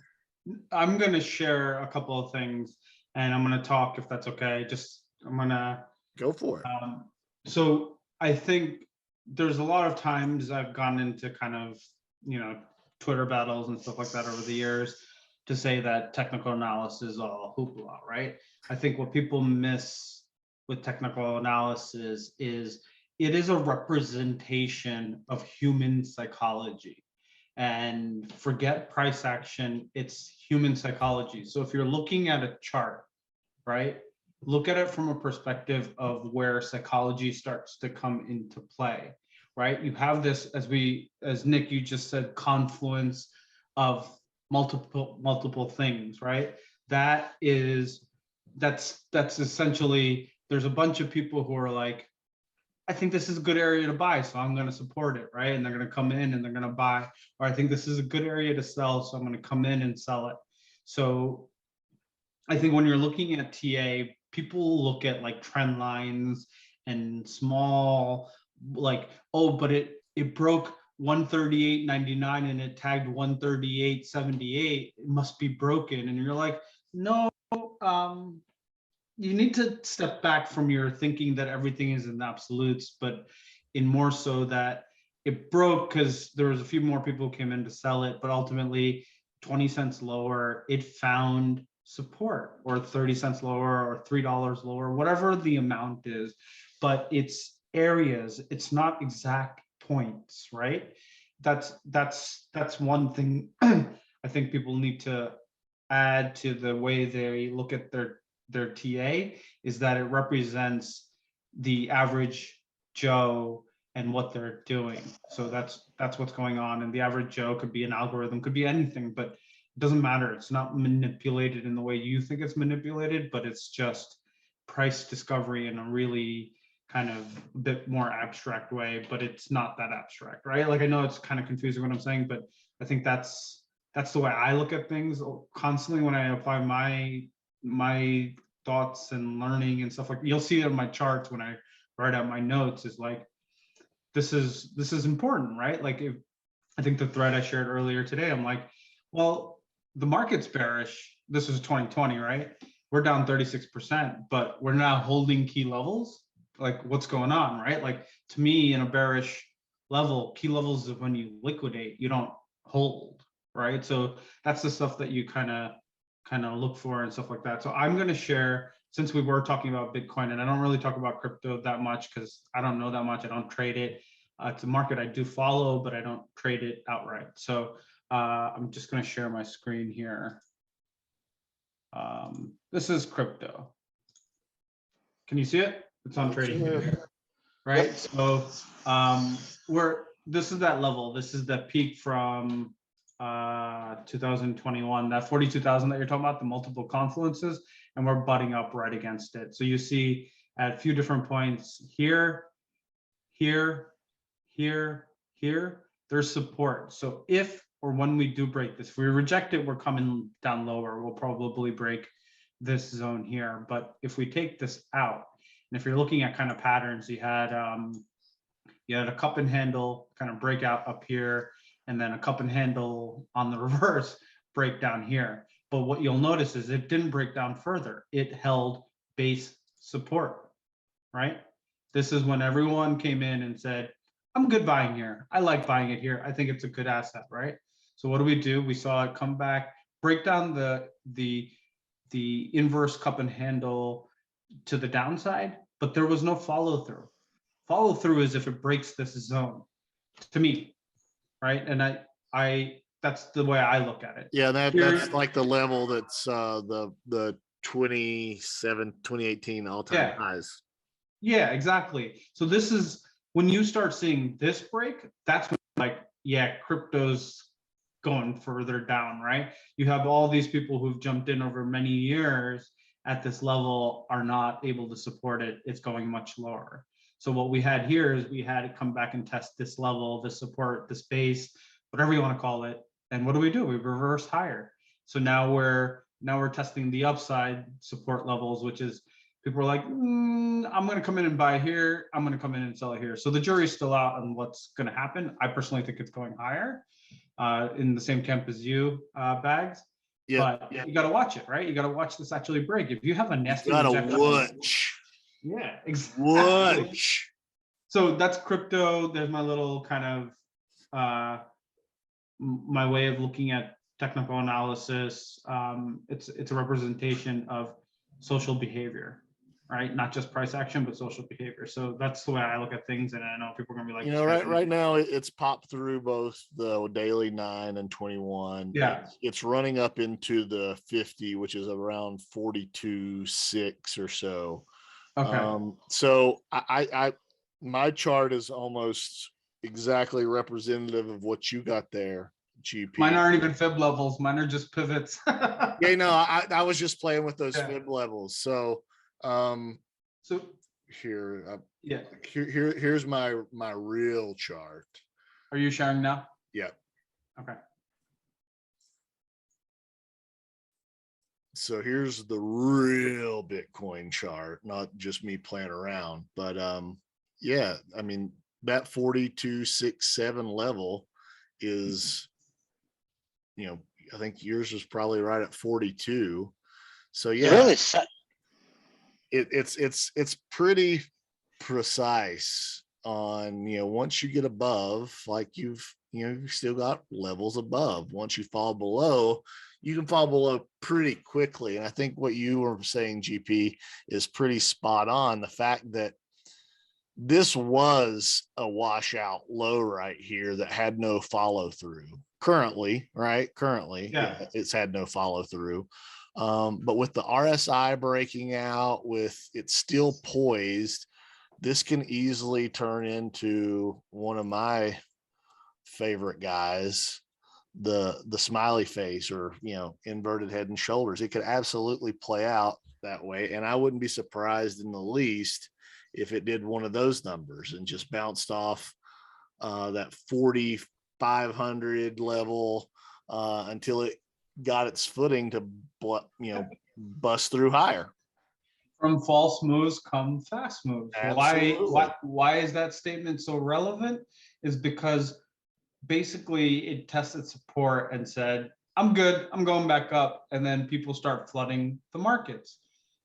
I'm going to share a couple of things, and I'm going to talk, if that's okay. I'm going to go for it. So I think there's a lot of times I've gone into kind of, Twitter battles and stuff like that over the years to say that technical analysis is all hoopla, right? I think what people miss with technical analysis is it is a representation of human psychology. And forget price action, it's human psychology. So if you're looking at a chart, right, look at it from a perspective of where psychology starts to come into play, right? You have this, as Nick, you just said, confluence of multiple things, right? That's essentially, there's a bunch of people who are like, I think this is a good area to buy, so I'm going to support it, right? And they're going to come in and they're going to buy, or I think this is a good area to sell, so I'm going to come in and sell it. So I think when you're looking at TA, people look at like trend lines and small, like, oh, but it broke 138.99 and it tagged 138.78. It must be broken. And you're like, no, you need to step back from your thinking that everything is in absolutes, but in more so that it broke because there was a few more people who came in to sell it, but ultimately 20 cents lower, it found support, or 30 cents lower, or $3 lower, whatever the amount is, but it's areas, it's not exact points, right? That's one thing I think people need to add to the way they look at their TA, is that it represents the average Joe and what they're doing. So that's what's going on. And the average Joe could be an algorithm, could be anything, but it doesn't matter. It's not manipulated in the way you think it's manipulated, but it's just price discovery in a really kind of a bit more abstract way, but it's not that abstract, right? Like, I know it's kind of confusing what I'm saying, but I think that's the way I look at things constantly when I apply my thoughts and learning and stuff. Like, you'll see it in my charts when I write out my notes, is like, this is important, right? Like, if I think the thread I shared earlier today, I'm like, well, the market's bearish. This is 2020, right? We're down 36%, but we're now holding key levels. Like, what's going on, right? Like, to me, in a bearish level, key levels is when you liquidate, you don't hold, right? So that's the stuff that you kind of look for and stuff like that. So I'm going to share, since we were talking about Bitcoin, and I don't really talk about crypto that much because I don't know that much. I don't trade it. It's a market I do follow, but I don't trade it outright. So I'm just going to share my screen here. This is crypto. Can you see it? It's on trading, right? So this is that level. This is the peak from 2021, that 42,000 that you're talking about, the multiple confluences, and we're butting up right against it. So you see at a few different points here, there's support. So if or when we do break this, if we reject it, we're coming down lower. We'll probably break this zone here. But if we take this out, and if you're looking at kind of patterns, you had a cup and handle kind of breakout up here, and then a cup and handle on the reverse break down here. But what you'll notice is it didn't break down further. It held base support, right? This is when everyone came in and said, I'm good buying here. I like buying it here. I think it's a good asset, right? So what do? We saw it come back, break down the inverse cup and handle to the downside, but there was no follow through. Follow through is if it breaks this zone, to me, right? And I that's the way I look at it. Yeah, that's like the level that's the 2018 all-time highs. Yeah, exactly. So this is when you start seeing this break, that's when, like, yeah, crypto's going further down, right? You have all these people who've jumped in over many years at this level are not able to support it. It's going much lower. So what we had here is we had it come back and test this level, the support, this base, whatever you want to call it. And what do? We reversed higher. So now we're testing the upside support levels, which is people are like, I'm going to come in and buy here. I'm going to come in and sell it here. So the jury's still out on what's going to happen. I personally think it's going higher, in the same camp as you, Bags. Yeah, but you got to watch it, right? You got to watch this actually break. If you have a nasty, you got to watch. Yeah, exactly. Watch. So that's crypto. There's my little kind of my way of looking at technical analysis. It's a representation of social behavior, right? Not just price action, but social behavior. So that's the way I look at things. And I know people are gonna be like, right now it's popped through both the daily 9 and 21. Yeah, it's running up into the 50, which is around 42.6 or so. Okay. So I my chart is almost exactly representative of what you got there, GP. Mine aren't even fib levels. Mine are just pivots. Yeah, no, I was just playing with those fib levels. So so here. Yeah. Here's my real chart. Are you sharing now? Yeah. Okay. So here's the real Bitcoin chart, not just me playing around. But yeah, I mean, that 4267 level is, I think yours is probably right at 42. So yeah, Really set. It's pretty precise on, once you get above, like you've still got levels above. Once you fall below, you can fall below pretty quickly. And I think what you were saying, GP, is pretty spot on. The fact that this was a washout low right here that had no follow through currently, right? Currently, Yeah. it's had no follow through. But with the RSI breaking out, with it's still poised, this can easily turn into one of my favorite guys, the smiley face, or inverted head and shoulders. It could absolutely play out that way, and I wouldn't be surprised in the least if it did one of those numbers and just bounced off that 4,500 level until it got its footing to bust through higher. From false moves come fast moves. Absolutely. Why is that statement so relevant? Is because basically it tested support and said, I'm good, I'm going back up. And then people start flooding the markets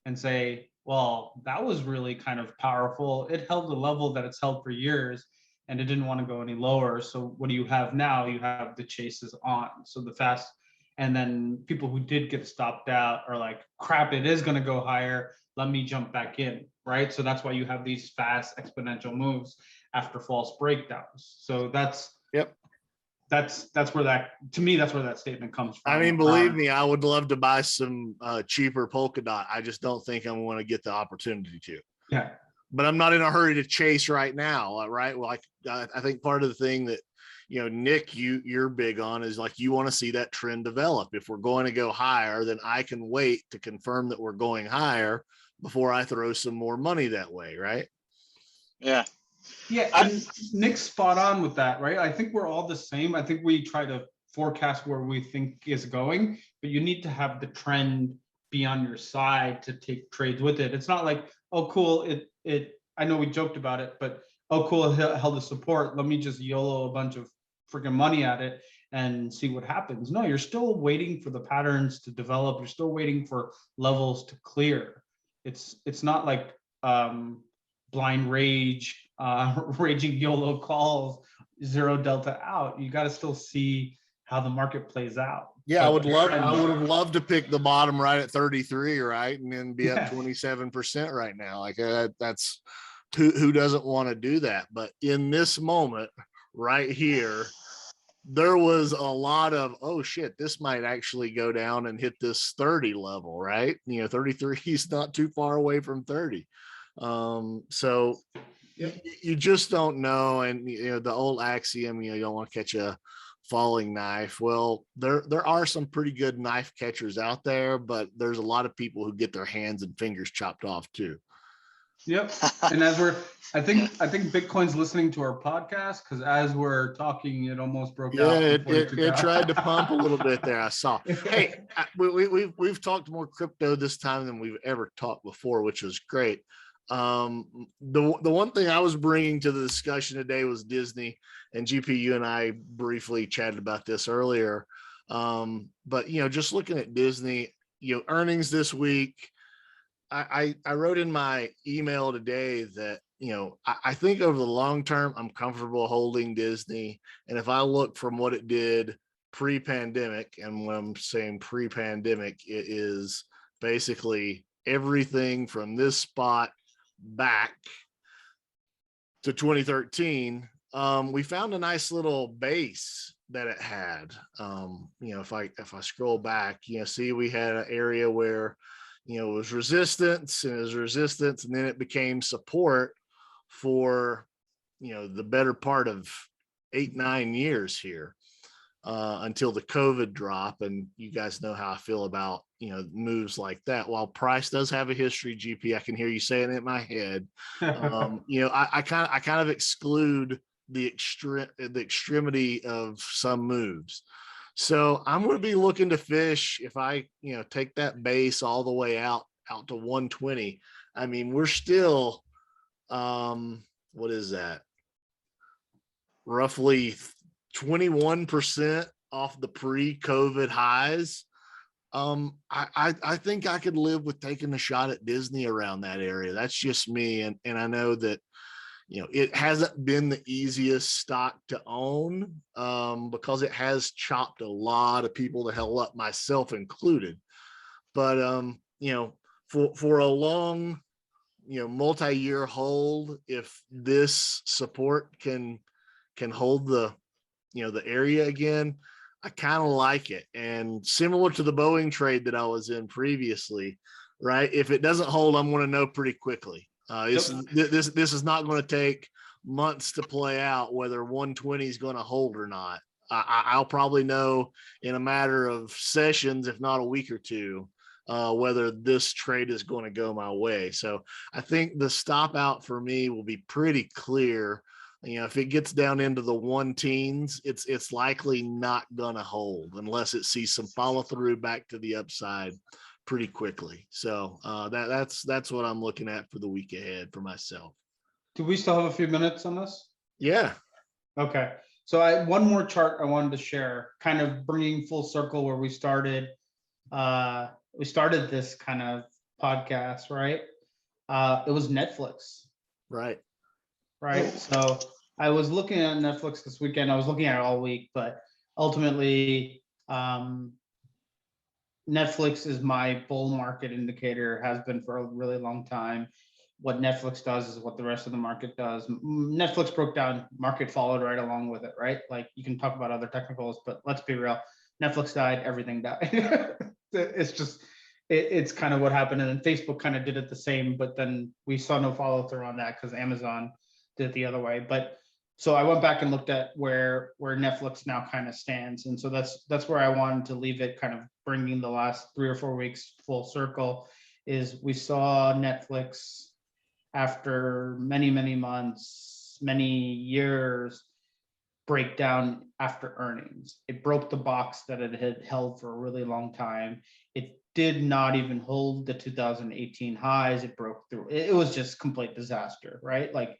and say, well, that was really kind of powerful. It held the level that it's held for years and it didn't want to go any lower. So what do you have now? You have the chases on. So the fast, and then people who did get stopped out are like, crap, it is going to go higher. Let me jump back in, right? So that's why you have these fast exponential moves after false breakdowns. So that's where that, to me, that's where that statement comes from. I mean, believe me, I would love to buy some cheaper Polkadot. I just don't think I'm going to get the opportunity to. Yeah. But I'm not in a hurry to chase right now, right? Well, I think part of the thing that, Nick, you're big on is like, you want to see that trend develop. If we're going to go higher, then I can wait to confirm that we're going higher before I throw some more money that way, right? Yeah. Yeah, and Nick's spot on with that, right? I think we're all the same. I think we try to forecast where we think is going, but you need to have the trend be on your side to take trades with it. It's not like, oh, cool, I know we joked about it, but oh, cool, it held the support. Let me just YOLO a bunch of freaking money at it and see what happens. No, you're still waiting for the patterns to develop. You're still waiting for levels to clear. It's not like blind rage, raging YOLO calls, zero delta out. You got to still see how the market plays out. Yeah, I would have loved to pick the bottom right at 33, right, and then be up 27% right now. Like that's who doesn't want to do that. But in this moment right here, there was a lot of, oh shit, this might actually go down and hit this 30 level, right? 33 is not too far away from 30. So you just don't know. And the old axiom, you don't want to catch a falling knife. Well, there are some pretty good knife catchers out there, but there's a lot of people who get their hands and fingers chopped off too. Yep. And I think Bitcoin's listening to our podcast, because as we're talking, it almost broke out. It tried to pump a little bit there. I saw. Hey, we've talked more crypto this time than we've ever talked before, which was great. The one thing I was bringing to the discussion today was Disney, and GP, you and I briefly chatted about this earlier. But just looking at Disney, earnings this week, I wrote in my email today that I think over the long term I'm comfortable holding Disney, and if I look from what it did pre-pandemic, and when I'm saying pre-pandemic, it is basically everything from this spot back to 2013, we found a nice little base that it had. If I scroll back, see we had an area where it was resistance, and then it became support for the better part of 8-9 years here. until the COVID drop. And you guys know how I feel about, moves like that. While price does have a history, GP, I can hear you saying it in my head. I kind of exclude the extremity of some moves. So I'm going to be looking to fish. If I, take that base all the way out to 120, I mean, we're still, what is that? Roughly 21% off the pre-COVID highs. I think I could live with taking a shot at Disney around that area. That's just me. And I know that, it hasn't been the easiest stock to own, because it has chopped a lot of people the hell up, myself included. But, for a long, multi-year hold, if this support can hold the area again, I kind of like it. And similar to the Boeing trade that I was in previously, right? If it doesn't hold, I'm going to know pretty quickly. This is not going to take months to play out whether 120 is going to hold or not. I'll probably know in a matter of sessions, if not a week or two, whether this trade is going to go my way. So I think the stop out for me will be pretty clear. If it gets down into the 1-teens, it's likely not going to hold unless it sees some follow through back to the upside pretty quickly. So that's what I'm looking at for the week ahead for myself. Do we still have a few minutes on this? Yeah. Okay. So one more chart I wanted to share, kind of bringing full circle where we started. We started this kind of podcast, right? It was Netflix. Right. So I was looking at Netflix this weekend. I was looking at it all week, but ultimately, Netflix is my bull market indicator, has been for a really long time. What Netflix does is what the rest of the market does. Netflix broke down, market followed right along with it, right? Like, you can talk about other technicals, but let's be real. Netflix died, everything died. It's kind of what happened. And then Facebook kind of did it the same, but then we saw no follow through on that because Amazon did it the other way. But so I went back and looked at where Netflix now kind of stands. And so that's where I wanted to leave it, kind of bringing the last 3 or 4 weeks full circle. Is we saw Netflix after many, many months, many years, break down after earnings. It broke the box that it had held for a really long time. It did not even hold the 2018 highs. It broke through. It was just complete disaster, right? Like,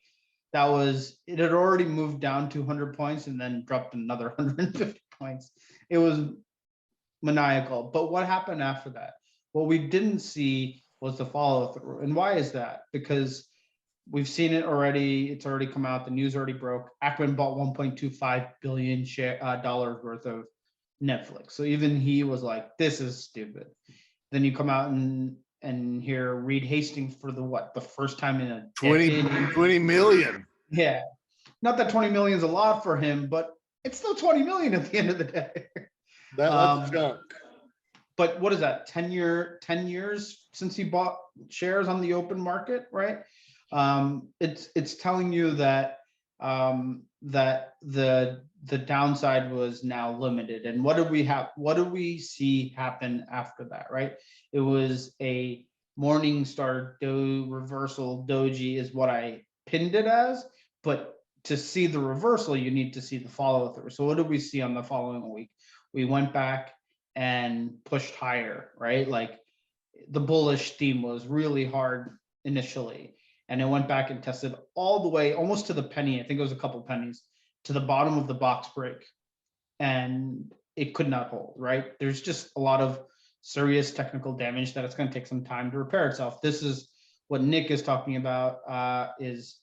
it had already moved down 200 points and then dropped another 150 points. It was maniacal. But what happened after that? What we didn't see was the follow through. And why is that? Because we've seen it already. It's already come out. The news already broke. Ackman bought $1.25 billion dollars worth of Netflix. So even he was like, this is stupid. Then you come out and hear Reed Hastings for the first time in a 20 million. Yeah. Not that 20 million is a lot for him, but it's still 20 million at the end of the day. That's junk. But what is that? 10 years since he bought shares on the open market, right? It's telling you that that the downside was now limited. And what do we see happen after that, right? It was a Morningstar reversal doji is what I pinned it as, but to see the reversal, you need to see the follow through. So what did we see on the following week? We went back and pushed higher, right? Like, the bullish theme was really hard initially, and it went back and tested all the way almost to the penny. I think it was a couple pennies to the bottom of the box break, and it could not hold, right? There's just a lot of serious technical damage that it's going to take some time to repair itself. This is what Nick is talking about, is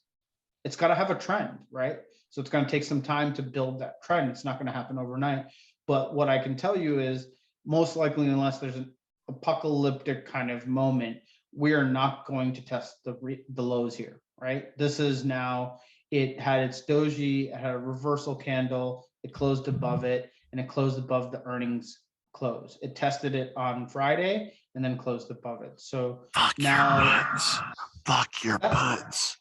it's got to have a trend, right? So it's going to take some time to build that trend. It's not going to happen overnight. But what I can tell you is, most likely, unless there's an apocalyptic kind of moment, we are not going to test the lows here, right? This is now, it had its doji, it had a reversal candle, it closed above it, and it closed above the earnings close. It tested it on Friday and then closed above it. So fuck now, your puts. Fuck your puts.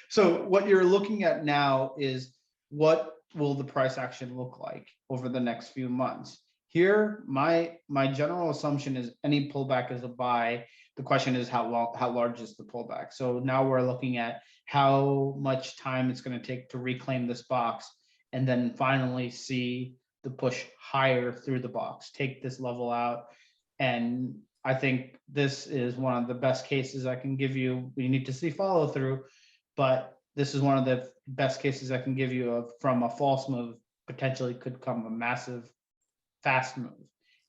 So what you're looking at now is what will the price action look like over the next few months? Here, my general assumption is any pullback is a buy. The question is how large is the pullback? So now we're looking at how much time it's going to take to reclaim this box, and then finally see the push higher through the box, take this level out. And I think this is one of the best cases I can give you. We need to see follow through, but this is one of the best cases I can give you of from a false move potentially could come a massive fast move.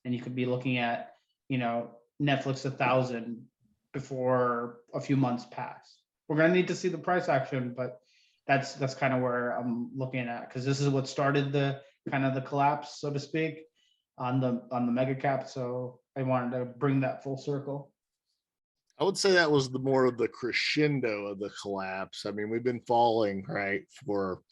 And you could be looking at, Netflix 1,000 before a few months pass. We're going to need to see the price action, but that's kind of where I'm looking at, because this is what started the kind of the collapse, so to speak, on the mega cap. So I wanted to bring that full circle. I would say that was the more of the crescendo of the collapse. I mean, we've been falling right for,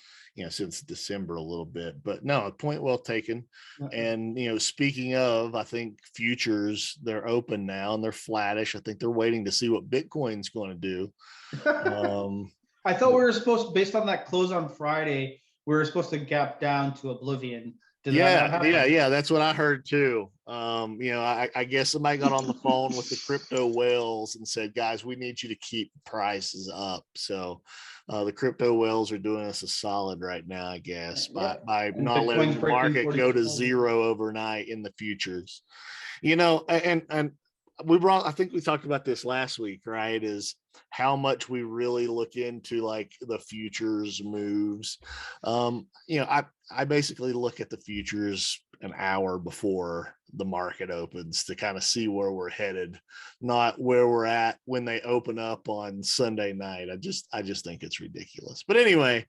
since December a little bit, but no, a point well taken. And, speaking of, I think futures, they're open now and they're flattish. I think they're waiting to see what Bitcoin's going to do. I thought we were supposed, based on that close on Friday, we were supposed to gap down to oblivion. Yeah, that's what I heard too. I guess somebody got on the phone with the crypto whales and said, guys, we need you to keep prices up. So the crypto whales are doing us a solid right now, I guess, by not letting the market go to zero overnight in the futures. And I think we talked about this last week, right? Is how much we really look into like the futures moves. I basically look at the futures an hour before the market opens to kind of see where we're headed, not where we're at when they open up on Sunday night. I just think it's ridiculous. But anyway,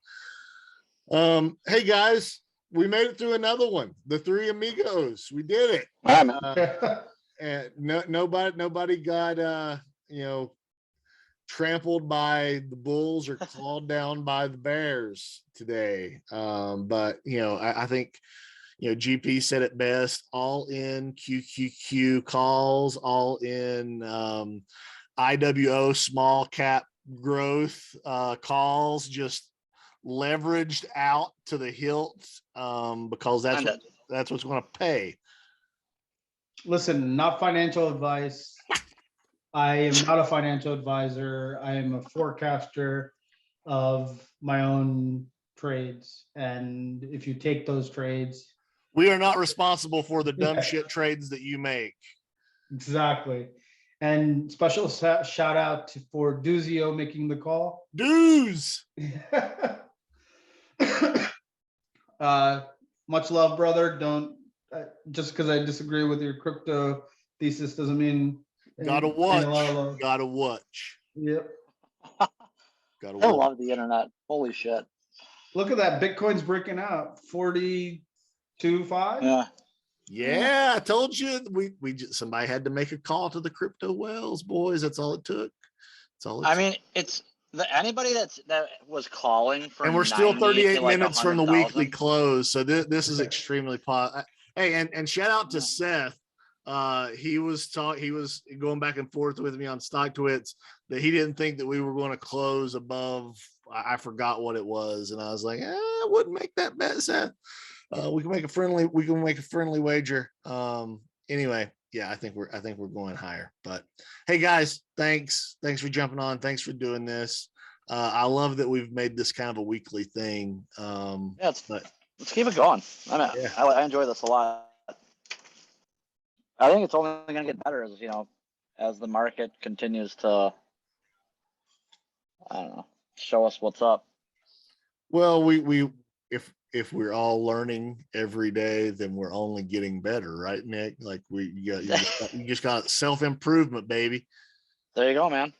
hey guys, we made it through another one. The three amigos, we did it. And nobody got trampled by the bulls or clawed down by the bears today. But I think GP said it best. All in QQQ calls, all in IWO small cap growth calls, just leveraged out to the hilt, because that's what's going to pay. Listen, not financial advice. I am not a financial advisor. I am a forecaster of my own trades. And if you take those trades, we are not responsible for the dumb shit trades that you make. Exactly. And special shout out for Duzio making the call. Dues. Much love, brother. Don't just because I disagree with your crypto thesis doesn't mean gotta watch. Yep. I love the internet. Holy shit. Look at that. Bitcoin's breaking out 42.5. Yeah, I told you somebody had to make a call to the crypto whales, boys. That's all it took. It's anybody that was calling for, and we're still 38 minutes from the weekly close. So this is extremely positive. Hey, and shout out to Seth. He was going back and forth with me on Stock Twits that he didn't think that we were going to close above. I forgot what it was, and I was like, I wouldn't make that bet, Seth. We can make a friendly wager. Anyway, yeah, I think we're going higher. But hey guys, thanks for jumping on. Thanks for doing this. I love that we've made this kind of a weekly thing. Let's keep it going. I enjoy this a lot. I think it's only going to get better as the market continues to, show us what's up. Well, if we're all learning every day, then we're only getting better, right, Nick? Like you just got self-improvement, baby. There you go, man.